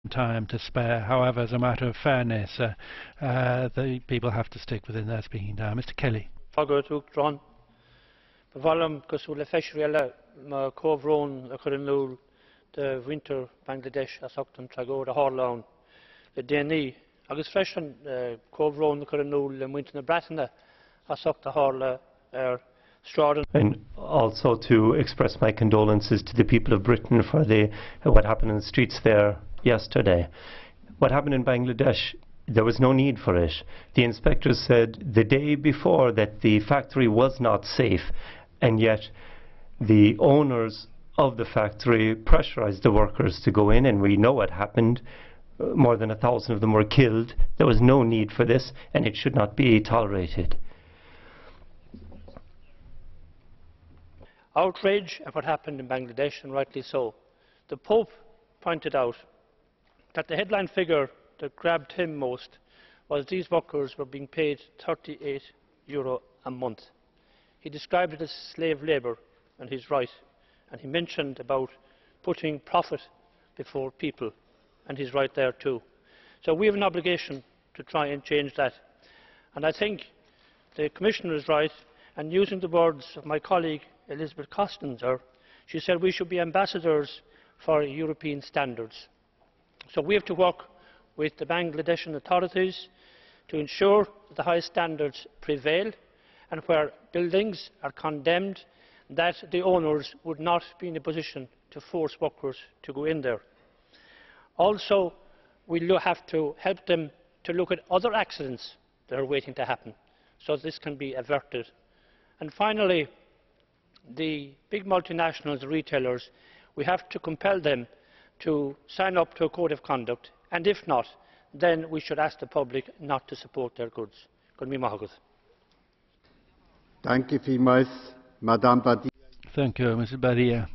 time to spare. However, as a matter of fairness, the people have to stick within their speaking time. Mr. Kelly. The winter Bangladesh as octan trago the Harlown the Deni agus freshen Covrone the Coronul and winter Bratana as octa Harla Strauden. And also to express my condolences to the people of Britain for what happened in the streets there yesterday. What happened in Bangladesh, there was no need for it. The inspectors said the day before that the factory was not safe, and yet the owners of the factory pressurized the workers to go in, and we know what happened. More than 1,000 of them were killed. There was no need for this, and it should not be tolerated. Outrage at what happened in Bangladesh, and rightly so. The Pope pointed out that the headline figure that grabbed him most was these workers were being paid €38 a month. He described it as slave labour, and he's right. And he mentioned about putting profit before people, and he's right there too. So we have an obligation to try and change that. And I think the Commissioner is right, and using the words of my colleague Elizabeth Costanza, she said we should be ambassadors for European standards. So we have to work with the Bangladeshi authorities to ensure that the highest standards prevail, and where buildings are condemned, that the owners would not be in a position to force workers to go in there. Also, we have to help them to look at other accidents that are waiting to happen, so this can be averted. And finally, the big multinationals, the retailers, we have to compel them to sign up to a code of conduct, and if not, then we should ask the public not to support their goods. Thank you, Mrs. Badia.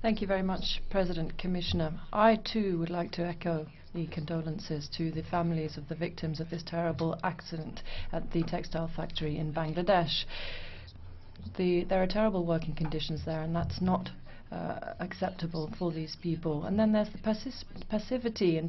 Thank you very much, President, Commissioner. I too would like to echo the condolences to the families of the victims of this terrible accident at the textile factory in Bangladesh. There are terrible working conditions there, and that's not acceptable for these people. And then there's the passivity in